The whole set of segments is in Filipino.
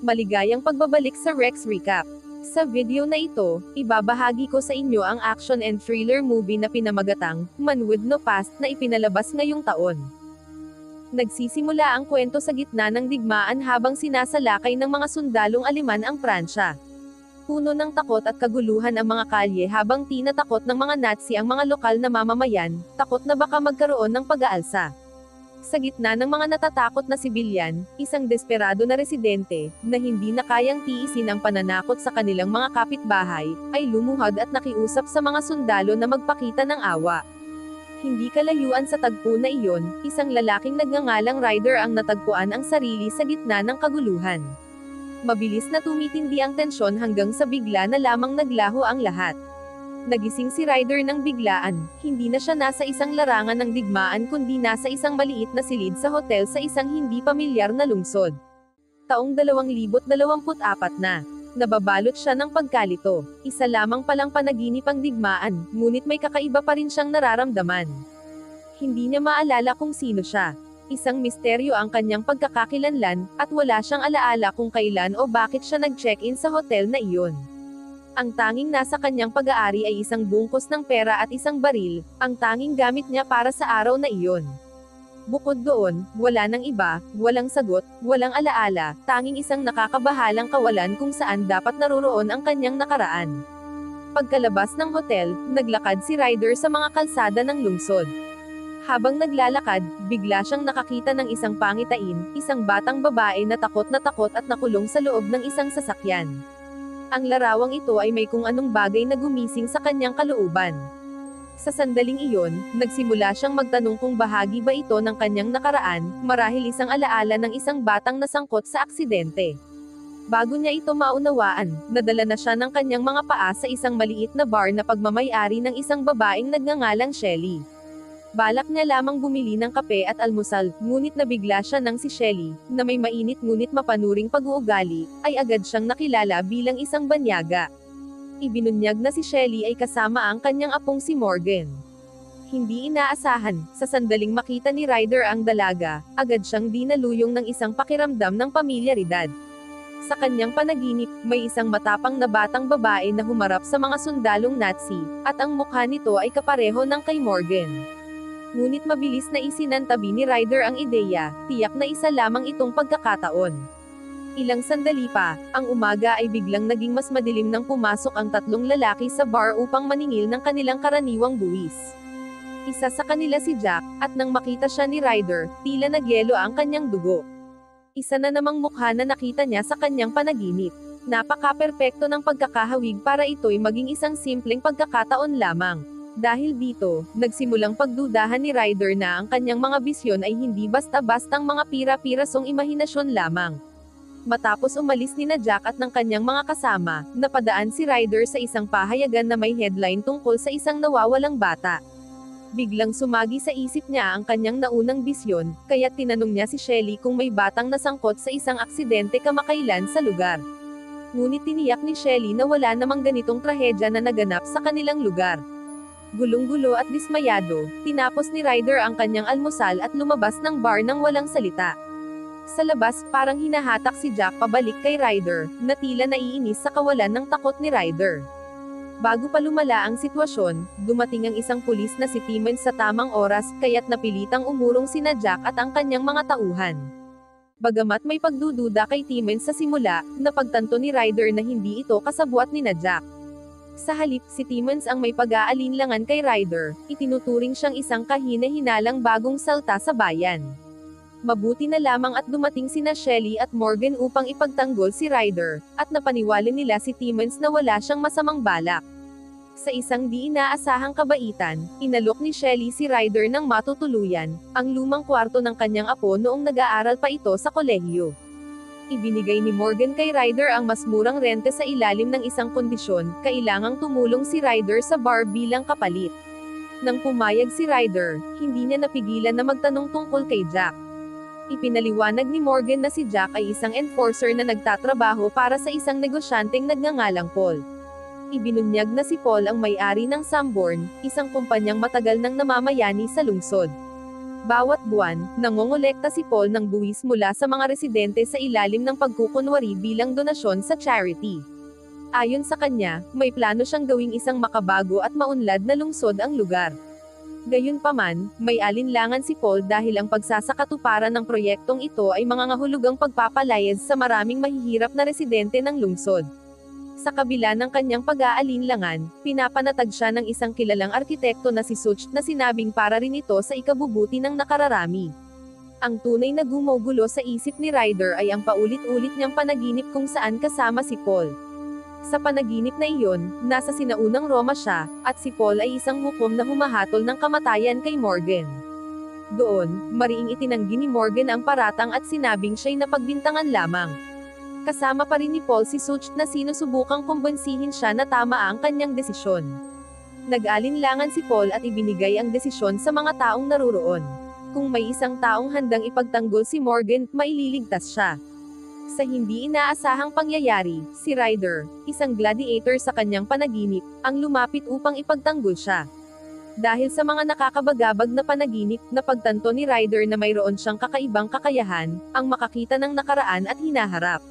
Maligayang pagbabalik sa Rex Recap. Sa video na ito, ibabahagi ko sa inyo ang action and thriller movie na pinamagatang Man with No Past na ipinalabas ngayong taon. Nagsisimula ang kwento sa gitna ng digmaan habang sinasalakay ng mga sundalong Aleman ang Pransya. Puno ng takot at kaguluhan ang mga kalye habang tinatakot ng mga Nazi ang mga lokal na mamamayan, takot na baka magkaroon ng pag-aalsa. Sa gitna ng mga natatakot na sibilyan, isang desperado na residente, na hindi na kayang tiisin ang pananakot sa kanilang mga kapitbahay, ay lumuhod at nakiusap sa mga sundalo na magpakita ng awa. Hindi kalayuan sa tagpo na iyon, isang lalaking nagngangalang Ryder ang natagpuan ang sarili sa gitna ng kaguluhan. Mabilis na tumitindi ang tensyon hanggang sa bigla na lamang naglaho ang lahat. Nagising si Ryder ng biglaan, hindi na siya nasa isang larangan ng digmaan kundi nasa isang maliit na silid sa hotel sa isang hindi pamilyar na lungsod. Taong 2024 na. Nababalot siya ng pagkalito. Isa lamang palang panaginip ang digmaan, ngunit may kakaiba pa rin siyang nararamdaman. Hindi niya maalala kung sino siya. Isang misteryo ang kanyang pagkakakilanlan, at wala siyang alaala kung kailan o bakit siya nag-check-in sa hotel na iyon. Ang tanging nasa kanyang pag-aari ay isang bungkus ng pera at isang baril, ang tanging gamit niya para sa araw na iyon. Bukod doon, wala nang iba, walang sagot, walang alaala, tanging isang nakakabahalang kawalan kung saan dapat naroroon ang kanyang nakaraan. Pagkalabas ng hotel, naglakad si Ryder sa mga kalsada ng lungsod. Habang naglalakad, bigla siyang nakakita ng isang pangitain, isang batang babae na takot at nakulong sa loob ng isang sasakyan. Ang larawang ito ay may kung anong bagay na gumising sa kanyang kalooban. Sa sandaling iyon, nagsimula siyang magtanong kung bahagi ba ito ng kanyang nakaraan, marahil isang alaala ng isang batang nasangkot sa aksidente. Bago niya ito maunawaan, nadala na siya ng kanyang mga paa sa isang maliit na bar na pagmamay-ari ng isang babaeng nagngangalang Shelly. Balak niya lamang bumili ng kape at almusal, ngunit nabigla siya nang si Shelly, na may mainit ngunit mapanuring pag-uugali, ay agad siyang nakilala bilang isang banyaga. Ibinunyag na si Shelly ay kasama ang kanyang apong si Morgan. Hindi inaasahan, sa sandaling makita ni Ryder ang dalaga, agad siyang dinaluyong ng isang pakiramdam ng pamilyaridad. Sa kanyang panaginip, may isang matapang na batang babae na humarap sa mga sundalong Nazi, at ang mukha nito ay kapareho ng kay Morgan. Ngunit mabilis na isinantabi ni Ryder ang ideya, tiyak na isa lamang itong pagkakataon. Ilang sandali pa, ang umaga ay biglang naging mas madilim nang pumasok ang tatlong lalaki sa bar upang maningil ng kanilang karaniwang buwis. Isa sa kanila si Jack, at nang makita siya ni Ryder, tila nagyelo ang kanyang dugo. Isa na namang mukha na nakita niya sa kanyang panaginip. Napaka-perpekto ng pagkakahawig para ito'y maging isang simpleng pagkakataon lamang. Dahil dito, nagsimulang pagdudahan ni Ryder na ang kanyang mga bisyon ay hindi basta-bastang mga pira-pirasong imahinasyon lamang. Matapos umalis nina Jack at ng kanyang mga kasama, napadaan si Ryder sa isang pahayagan na may headline tungkol sa isang nawawalang bata. Biglang sumagi sa isip niya ang kanyang naunang bisyon, kaya tinanong niya si Shelly kung may batang nasangkot sa isang aksidente kamakailan sa lugar. Ngunit tiniyak ni Shelly na wala namang ganitong trahedya na naganap sa kanilang lugar. Gulong-gulo at dismayado, tinapos ni Ryder ang kanyang almusal at lumabas ng bar nang walang salita. Sa labas, parang hinahatak si Jack pabalik kay Ryder, na tila naiinis sa kawalan ng takot ni Ryder. Bago pa lumala ang sitwasyon, dumating ang isang pulis na si Timmons sa tamang oras, kaya't napilitang umurong sina Jack at ang kanyang mga tauhan. Bagamat may pagdududa kay Timmons sa simula, napagtanto ni Ryder na hindi ito kasabwat nina Jack. Sa halip, si Timmons ang may pag-aalinlangan kay Ryder, itinuturing siyang isang kahina-hinalang bagong salta sa bayan. Mabuti na lamang at dumating sina Shelly at Morgan upang ipagtanggol si Ryder, at napaniwala nila si Timmons na wala siyang masamang balak. Sa isang di inaasahang kabaitan, inalok ni Shelly si Ryder ng matutuluyan, ang lumang kwarto ng kanyang apo noong nag-aaral pa ito sa kolehiyo. Ibinigay ni Morgan kay Ryder ang mas murang rente sa ilalim ng isang kondisyon, kailangang tumulong si Ryder sa bar bilang kapalit. Nang pumayag si Ryder, hindi niya napigilan na magtanong tungkol kay Jack. Ipinaliwanag ni Morgan na si Jack ay isang enforcer na nagtatrabaho para sa isang negosyanteng nagngangalang Paul. Ibinunyag na si Paul ang may-ari ng Sanborn, isang kumpanyang matagal nang namamayani sa lungsod. Bawat buwan, nangongolekta si Paul ng buwis mula sa mga residente sa ilalim ng pagkukunwari bilang donasyon sa charity. Ayon sa kanya, may plano siyang gawing isang makabago at maunlad na lungsod ang lugar. Gayunpaman, may alinlangan si Paul dahil ang pagsasakatuparan ng proyektong ito ay mangangahulugang pagpapalayas sa maraming mahihirap na residente ng lungsod. Sa kabila ng kanyang pag-aalinlangan, pinapanatag siya ng isang kilalang arkitekto na si Such na sinabing para rin ito sa ikabubuti ng nakararami. Ang tunay na gumugulo sa isip ni Ryder ay ang paulit-ulit niyang panaginip kung saan kasama si Paul. Sa panaginip na iyon, nasa sinaunang Roma siya, at si Paul ay isang hukom na humahatol ng kamatayan kay Morgan. Doon, mariing itinanggi ni Morgan ang paratang at sinabing siya'y napagbintangan lamang. Kasama pa rin ni Paul si Such na sinusubukang kumbensihin siya na tama ang kanyang desisyon. Nag-alinlangan si Paul at ibinigay ang desisyon sa mga taong naruroon. Kung may isang taong handang ipagtanggol si Morgan, maililigtas siya. Sa hindi inaasahang pangyayari, si Ryder, isang gladiator sa kanyang panaginip, ang lumapit upang ipagtanggol siya. Dahil sa mga nakakabagabag na panaginip, napagtanto ni Ryder na mayroon siyang kakaibang kakayahan, ang makakita ng nakaraan at hinaharap.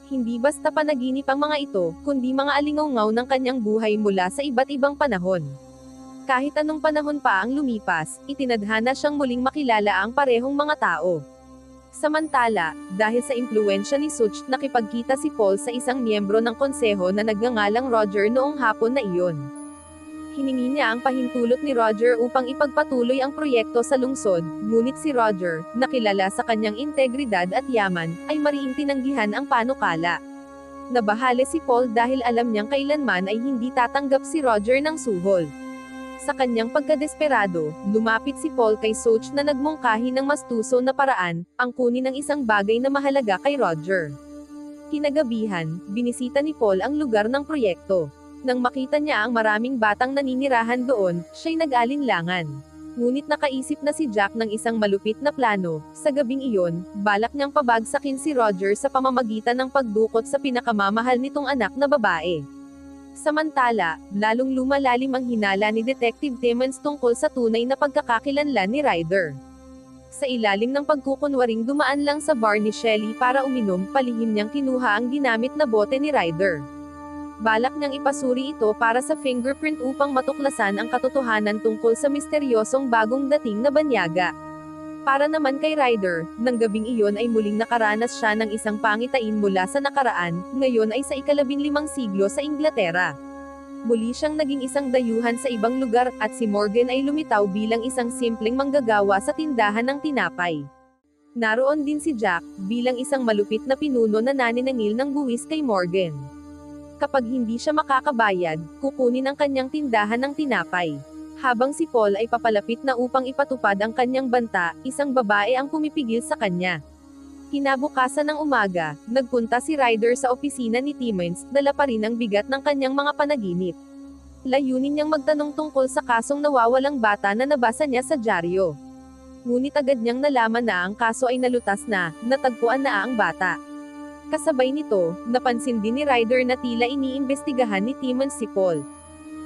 Hindi basta panaginip ang mga ito, kundi mga alingawngaw ng kanyang buhay mula sa iba't ibang panahon. Kahit anong panahon pa ang lumipas, itinadhana siyang muling makilala ang parehong mga tao. Samantala, dahil sa impluwensya ni Such, nakipagkita si Paul sa isang miyembro ng konseho na nagngangalang Roger noong hapon na iyon. Hiningi niya ang pahintulot ni Roger upang ipagpatuloy ang proyekto sa lungsod, ngunit si Roger, na kilala sa kanyang integridad at yaman, ay mariing tinanggihan ang panukala. Nabahali si Paul dahil alam niyang kailanman ay hindi tatanggap si Roger ng suhol. Sa kanyang pagkadesperado, lumapit si Paul kay Such na nagmungkahi ng mas tuso na paraan, ang kunin ng isang bagay na mahalaga kay Roger. Kinagabihan, binisita ni Paul ang lugar ng proyekto. Nang makita niya ang maraming batang naninirahan doon, siya'y nag-alinlangan. Ngunit nakaisip na si Jack ng isang malupit na plano. Sa gabing iyon, balak niyang pabagsakin si Roger sa pamamagitan ng pagdukot sa pinakamamahal nitong anak na babae. Samantala, lalong lumalalim ang hinala ni Detective Timmons tungkol sa tunay na pagkakakilanlan ni Ryder. Sa ilalim ng pagkukunwaring dumaan lang sa bar ni Shelley para uminom, palihim niyang kinuha ang ginamit na bote ni Ryder. Balak niyang ipasuri ito para sa fingerprint upang matuklasan ang katotohanan tungkol sa misteryosong bagong dating na banyaga. Para naman kay Ryder, nang gabing iyon ay muling nakaranas siya ng isang pangitain mula sa nakaraan, ngayon ay sa ika-15 siglo sa Inglaterra. Muli siyang naging isang dayuhan sa ibang lugar, at si Morgan ay lumitaw bilang isang simpleng manggagawa sa tindahan ng tinapay. Naroon din si Jack, bilang isang malupit na pinuno na naninangil ng buwis kay Morgan. Kapag hindi siya makakabayad, kukunin ang kanyang tindahan ng tinapay. Habang si Paul ay papalapit na upang ipatupad ang kanyang banta, isang babae ang pumipigil sa kanya. Kinabukasan ng umaga, nagpunta si Ryder sa opisina ni Timmons, dala pa rin ang bigat ng kanyang mga panaginip. Layunin niyang magtanong tungkol sa kasong nawawalang bata na nabasa niya sa dyaryo. Ngunit agad niyang nalaman na ang kaso ay nalutas na, natagpuan na ang bata. Kasabay nito, napansin din ni Ryder na tila iniimbestigahan ni Timmons si Paul.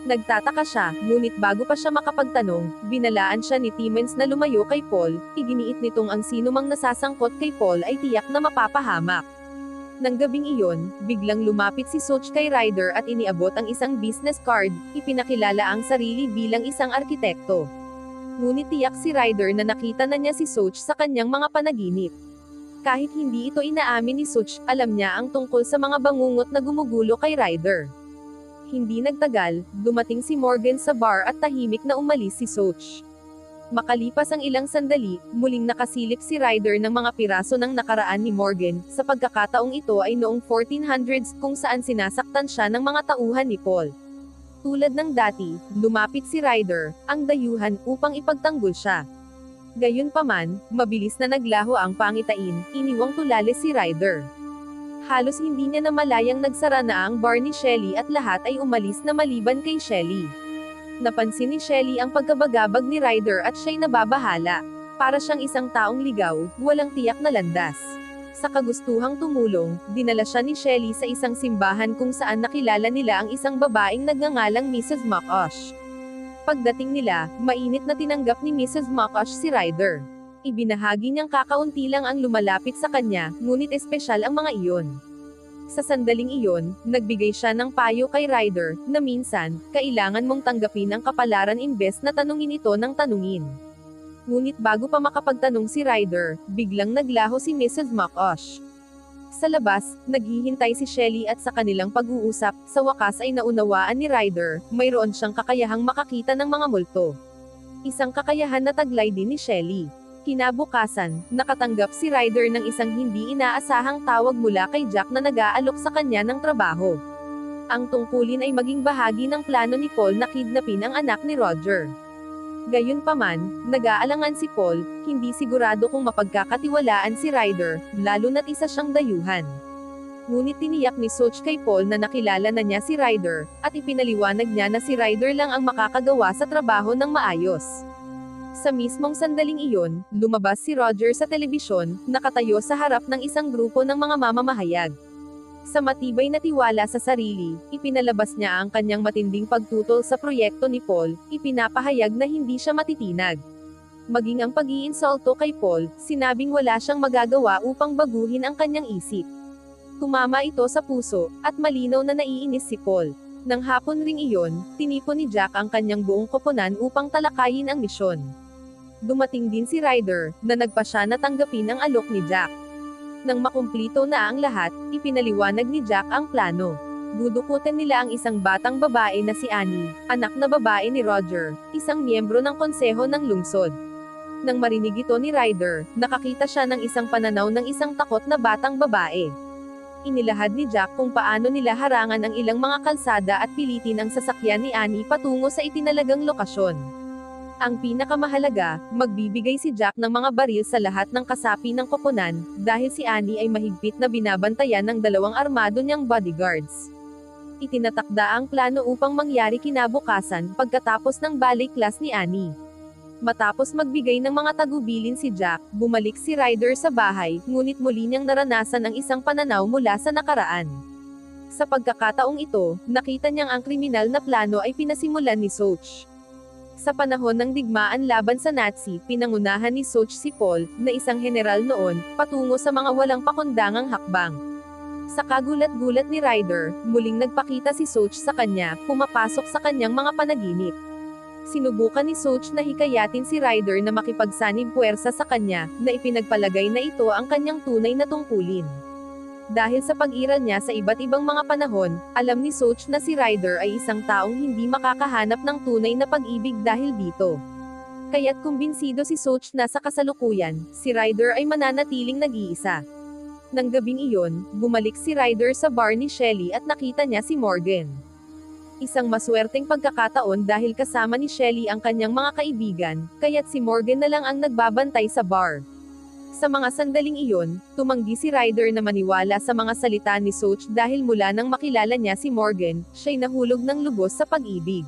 Nagtataka siya, ngunit bago pa siya makapagtanong, binalaan siya ni Timmons na lumayo kay Paul, iginiit nitong ang sinumang nasasangkot kay Paul ay tiyak na mapapahamak. Nang gabing iyon, biglang lumapit si Such kay Ryder at iniabot ang isang business card, ipinakilala ang sarili bilang isang arkitekto. Ngunit tiyak si Ryder na nakita na niya si Such sa kanyang mga panaginip. Kahit hindi ito inaamin ni Such, alam niya ang tungkol sa mga bangungot na gumugulo kay Ryder. Hindi nagtagal, dumating si Morgan sa bar at tahimik na umalis si Such. Makalipas ang ilang sandali, muling nakasilip si Ryder ng mga piraso ng nakaraan ni Morgan, sa pagkakataong ito ay noong 1400s kung saan sinasaktan siya ng mga tauhan ni Paul. Tulad ng dati, lumapit si Ryder, ang dayuhan, upang ipagtanggol siya. Gayunpaman, mabilis na naglaho ang pangitain, iniwang tulali si Ryder. Halos hindi niya namalayang nagsara na ang bar ni Shelley at lahat ay umalis na maliban kay Shelley. Napansin ni Shelley ang pagkabagabag ni Ryder at siya'y nababahala. Para siyang isang taong ligaw, walang tiyak na landas. Sa kagustuhang tumulong, dinala siya ni Shelley sa isang simbahan kung saan nakilala nila ang isang babaeng nagngangalang Mrs. McOsh. Pagdating nila, mainit na tinanggap ni Mrs. Makash si Ryder. Ibinahagi niyang kakaunti lang ang lumalapit sa kanya, ngunit espesyal ang mga iyon. Sa sandaling iyon, nagbigay siya ng payo kay Ryder, na minsan, kailangan mong tanggapin ang kapalaran imbes na tanungin ito ng tanungin. Ngunit bago pa makapagtanong si Ryder, biglang naglaho si Mrs. Makash. Sa labas, naghihintay si Shelly at sa kanilang pag-uusap, sa wakas ay naunawaan ni Ryder, mayroon siyang kakayahang makakita ng mga multo. Isang kakayahan na taglay din ni Shelly. Kinabukasan, nakatanggap si Ryder ng isang hindi inaasahang tawag mula kay Jack na nag-aalok sa kanya ng trabaho. Ang tungkulin ay maging bahagi ng plano ni Paul na kidnapin ang anak ni Roger. Gayunpaman, nag-aalangan si Paul, hindi sigurado kung mapagkakatiwalaan si Ryder, lalo na't isa siyang dayuhan. Ngunit tiniyak ni Soch kay Paul na nakilala na niya si Ryder, at ipinaliwanag niya na si Ryder lang ang makakagawa sa trabaho ng maayos. Sa mismong sandaling iyon, lumabas si Roger sa telebisyon, nakatayo sa harap ng isang grupo ng mga mamamahayag. Sa matibay na tiwala sa sarili, ipinalabas niya ang kanyang matinding pagtutol sa proyekto ni Paul, ipinapahayag na hindi siya matitinag. Maging ang pag-iinsulto kay Paul, sinabing wala siyang magagawa upang baguhin ang kanyang isip. Tumama ito sa puso, at malinaw na naiinis si Paul. Nang hapon ring iyon, tinipon ni Jack ang kanyang buong koponan upang talakayin ang misyon. Dumating din si Ryder, na nagpasya na tanggapin ang alok ni Jack. Nang makumplito na ang lahat, ipinaliwanag ni Jack ang plano. Dudukutin nila ang isang batang babae na si Annie, anak na babae ni Roger, isang miyembro ng konseho ng lungsod. Nang marinig ito ni Ryder, nakakita siya ng isang pananaw ng isang takot na batang babae. Inilahad ni Jack kung paano nila harangan ang ilang mga kalsada at pilitin ang sasakyan ni Annie patungo sa itinalagang lokasyon. Ang pinakamahalaga, magbibigay si Jack ng mga baril sa lahat ng kasapi ng koponan, dahil si Annie ay mahigpit na binabantayan ng 2 armado niyang bodyguards. Itinatakda ang plano upang mangyari kinabukasan, pagkatapos ng ballet class ni Annie. Matapos magbigay ng mga tagubilin si Jack, bumalik si Ryder sa bahay, ngunit muli niyang naranasan ang isang pananaw mula sa nakaraan. Sa pagkakataong ito, nakita niyang ang kriminal na plano ay pinasimulan ni Soch. Sa panahon ng digmaan laban sa Nazi, pinangunahan ni Soch si Paul, na isang general noon, patungo sa mga walang pakundangang hakbang. Sa kagulat-gulat ni Ryder, muling nagpakita si Soch sa kanya, pumapasok sa kanyang mga panaginip. Sinubukan ni Soch na hikayatin si Ryder na makipagsanib puwersa sa kanya, na ipinagpalagay na ito ang kanyang tunay na tungkulin. Dahil sa pag-iral niya sa iba't ibang mga panahon, alam ni Soch na si Ryder ay isang taong hindi makakahanap ng tunay na pag-ibig dahil dito. Kaya't kumbinsido si Soch na sa kasalukuyan, si Ryder ay mananatiling nag-iisa. Nang gabing iyon, bumalik si Ryder sa bar ni Shelly at nakita niya si Morgan. Isang maswerteng pagkakataon dahil kasama ni Shelly ang kanyang mga kaibigan, kaya't si Morgan na lang ang nagbabantay sa bar. Sa mga sandaling iyon, tumanggi si Ryder na maniwala sa mga salita ni Soch dahil mula nang makilala niya si Morgan, siya'y nahulog ng lubos sa pag-ibig.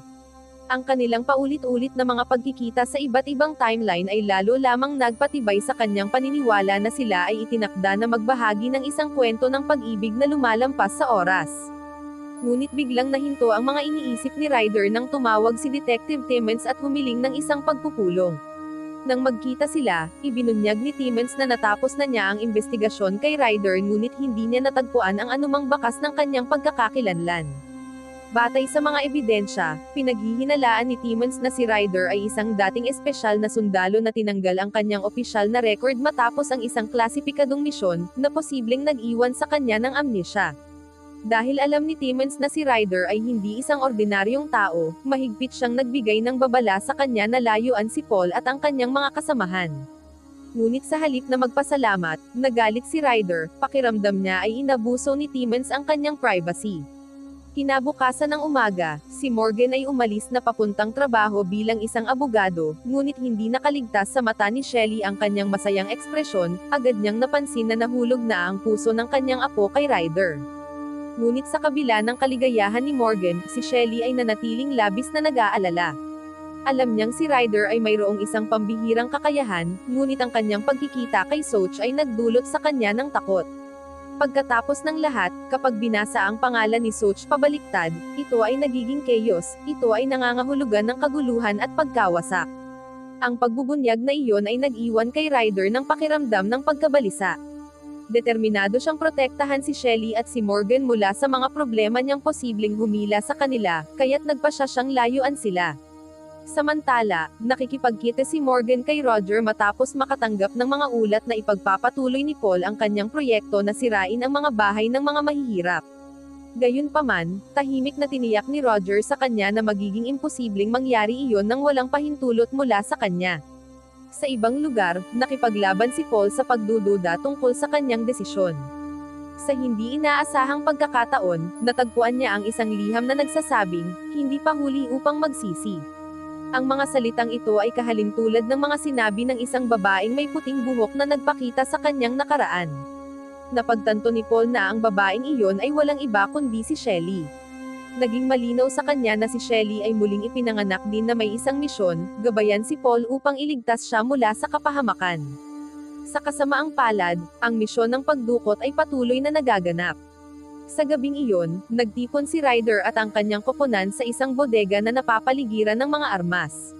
Ang kanilang paulit-ulit na mga pagkikita sa iba't ibang timeline ay lalo lamang nagpatibay sa kanyang paniniwala na sila ay itinakda na magbahagi ng isang kwento ng pag-ibig na lumalampas sa oras. Ngunit biglang nahinto ang mga iniisip ni Ryder nang tumawag si Detective Timmons at humiling ng isang pagpupulong. Nang magkita sila, ibinunyag ni Timmons na natapos na niya ang investigasyon kay Ryder ngunit hindi niya natagpuan ang anumang bakas ng kanyang pagkakakilanlan. Batay sa mga ebidensya, pinaghihinalaan ni Timmons na si Ryder ay isang dating espesyal na sundalo na tinanggal ang kanyang opisyal na record matapos ang isang klasipikadong misyon, na posibleng nag-iwan sa kanya ng amnesia. Dahil alam ni Timmons na si Ryder ay hindi isang ordinaryong tao, mahigpit siyang nagbigay ng babala sa kanya na layuan si Paul at ang kanyang mga kasamahan. Ngunit sa halip na magpasalamat, nagalit si Ryder, pakiramdam niya ay inabuso ni Timmons ang kanyang privacy. Kinabukasan ng umaga, si Morgan ay umalis na papuntang trabaho bilang isang abogado, ngunit hindi nakaligtas sa mata ni Shelly ang kanyang masayang ekspresyon, agad niyang napansin na nahulog na ang puso ng kanyang apo kay Ryder. Ngunit sa kabila ng kaligayahan ni Morgan, si Shelly ay nanatiling labis na nag-aalala. Alam niyang si Ryder ay mayroong isang pambihirang kakayahan, ngunit ang kanyang pagkikita kay Soch ay nagdulot sa kanya ng takot. Pagkatapos ng lahat, kapag binasa ang pangalan ni Soch pabaliktad, ito ay nagiging chaos, ito ay nangangahulugan ng kaguluhan at pagkawasak. Ang pagbubunyag na iyon ay nag-iwan kay Ryder ng pakiramdam ng pagkabalisa. Determinado siyang protektahan si Shelley at si Morgan mula sa mga problema niyang posibleng humila sa kanila, kaya't nagpasya siyang layuan sila. Samantala, nakikipagkita si Morgan kay Roger matapos makatanggap ng mga ulat na ipagpapatuloy ni Paul ang kanyang proyekto na sirain ang mga bahay ng mga mahihirap. Gayunpaman, tahimik na tiniyak ni Roger sa kanya na magiging imposibleng mangyari iyon nang walang pahintulot mula sa kanya. Sa ibang lugar, nakipaglaban si Paul sa pagdududa tungkol sa kanyang desisyon. Sa hindi inaasahang pagkakataon, natagpuan niya ang isang liham na nagsasabing, "Hindi pa huli upang magsisi." Ang mga salitang ito ay kahalintulad ng mga sinabi ng isang babaeng may puting buhok na nagpakita sa kanyang nakaraan. Napagtanto ni Paul na ang babaeng iyon ay walang iba kundi si Shelley. Naging malinaw sa kanya na si Shelley ay muling ipinanganak din na may isang misyon, gabayan si Paul upang iligtas siya mula sa kapahamakan. Sa kasamaang palad, ang misyon ng pagdukot ay patuloy na nagaganap. Sa gabing iyon, nagtipon si Ryder at ang kanyang koponan sa isang bodega na napapaligiran ng mga armas.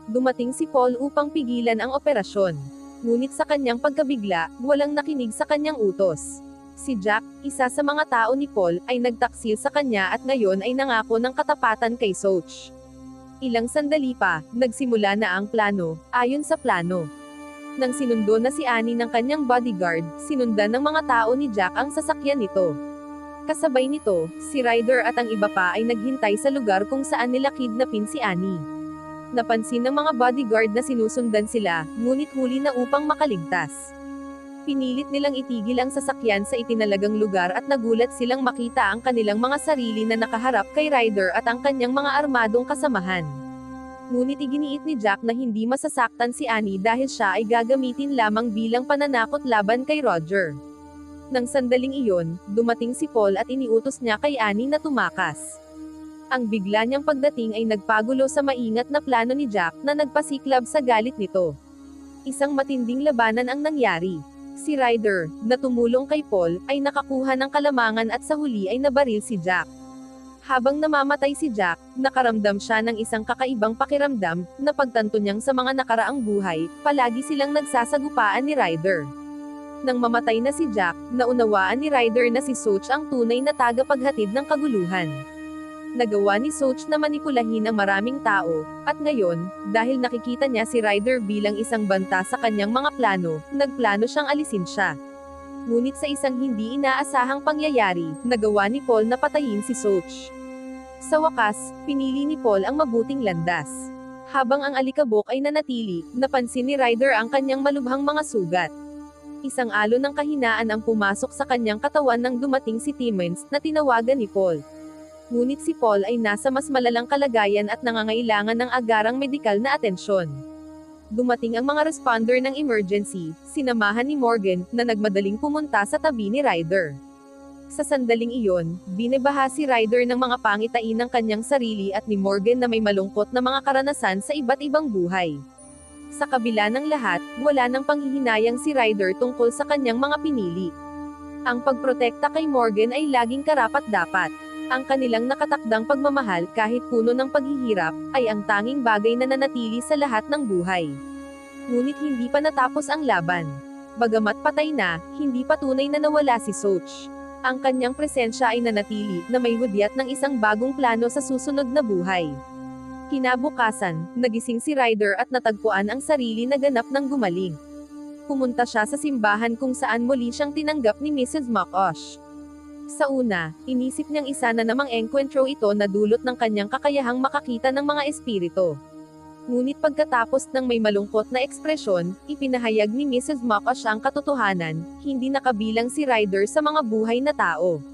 Dumating si Paul upang pigilan ang operasyon. Ngunit sa kanyang pagkabigla, walang nakinig sa kanyang utos. Si Jack, isa sa mga tao ni Paul, ay nagtaksil sa kanya at ngayon ay nangako ng katapatan kay Soch. Ilang sandali pa, nagsimula na ang plano, ayon sa plano. Nang sinundo na si Annie ng kanyang bodyguard, sinundan ng mga tao ni Jack ang sasakyan nito. Kasabay nito, si Ryder at ang iba pa ay naghintay sa lugar kung saan nila kidnapin si Annie. Napansin ng mga bodyguard na sinusundan sila, ngunit huli na upang makaligtas. Pinilit nilang itigil ang sasakyan sa itinalagang lugar at nagulat silang makita ang kanilang mga sarili na nakaharap kay Ryder at ang kanyang mga armadong kasamahan. Ngunit iginiit ni Jack na hindi masasaktan si Annie dahil siya ay gagamitin lamang bilang pananakot laban kay Roger. Nang sandaling iyon, dumating si Paul at iniutos niya kay Annie na tumakas. Ang bigla niyang pagdating ay nagpagulo sa maingat na plano ni Jack na nagpasiklab sa galit nito. Isang matinding labanan ang nangyari. Si Ryder, na tumulong kay Paul, ay nakakuha ng kalamangan at sa huli ay nabaril si Jack. Habang namamatay si Jack, nakaramdam siya ng isang kakaibang pakiramdam, na pagtanto niyang sa mga nakaraang buhay, palagi silang nagsasagupaan ni Ryder. Nang mamatay na si Jack, naunawaan ni Ryder na si Soch ang tunay na tagapaghatid ng kaguluhan. Nagawa ni Soch na manipulahin ang maraming tao, at ngayon, dahil nakikita niya si Ryder bilang isang banta sa kanyang mga plano, nagplano siyang alisin siya. Ngunit sa isang hindi inaasahang pangyayari, nagawa ni Paul na patayin si Soch. Sa wakas, pinili ni Paul ang mabuting landas. Habang ang alikabok ay nanatili, napansin ni Ryder ang kanyang malubhang mga sugat. Isang alon ng kahinaan ang pumasok sa kanyang katawan nang dumating si Timmins, na tinawagan ni Paul. Ngunit si Paul ay nasa mas malalang kalagayan at nangangailangan ng agarang medikal na atensyon. Dumating ang mga responder ng emergency, sinamahan ni Morgan, na nagmadaling pumunta sa tabi ni Ryder. Sa sandaling iyon, binibaha si Ryder ng mga pangitain ng kanyang sarili at ni Morgan na may malungkot na mga karanasan sa iba't ibang buhay. Sa kabila ng lahat, wala nang panghihinayang si Ryder tungkol sa kanyang mga pinili. Ang pagprotekta kay Morgan ay laging karapat-dapat. Ang kanilang nakatakdang pagmamahal kahit puno ng paghihirap, ay ang tanging bagay na nanatili sa lahat ng buhay. Ngunit hindi pa natapos ang laban. Bagamat patay na, hindi pa tunay na nawala si Soch. Ang kanyang presensya ay nanatili, na may hudyat ng isang bagong plano sa susunod na buhay. Kinabukasan, nagising si Ryder at natagpuan ang sarili na ganap ng gumaling. Pumunta siya sa simbahan kung saan muli siyang tinanggap ni Mrs. McOsh. Sa una, inisip niyang isa na namang engkwentro ito na dulot ng kanyang kakayahang makakita ng mga espiritu. Ngunit pagkatapos ng may malungkot na ekspresyon, ipinahayag ni Mrs. McOsh ang katotohanan, hindi nakabilang si Ryder sa mga buhay na tao.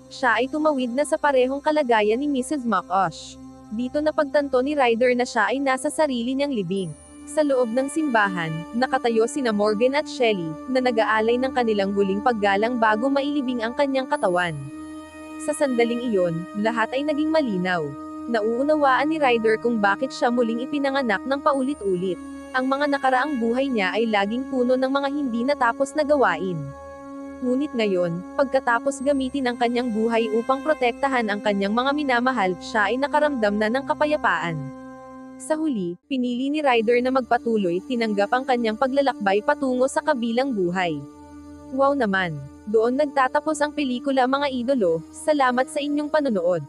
Siya ay tumawid na sa parehong kalagayan ni Mrs. McOsh. Dito napagtanto ni Ryder na siya ay nasa sarili niyang libing. Sa loob ng simbahan, nakatayo sina Morgan at Shelley, na nag-aalay ng kanilang huling paggalang bago mailibing ang kanyang katawan. Sa sandaling iyon, lahat ay naging malinaw. Nauunawaan ni Ryder kung bakit siya muling ipinanganak ng paulit-ulit. Ang mga nakaraang buhay niya ay laging puno ng mga hindi natapos na gawain. Ngunit ngayon, pagkatapos gamitin ang kanyang buhay upang protektahan ang kanyang mga minamahal, siya ay nakaramdam na ng kapayapaan. Sa huli, pinili ni Ryder na magpatuloy, tinanggap ang kanyang paglalakbay patungo sa kabilang buhay. Wow naman! Doon nagtatapos ang pelikula mga idolo, salamat sa inyong panonood.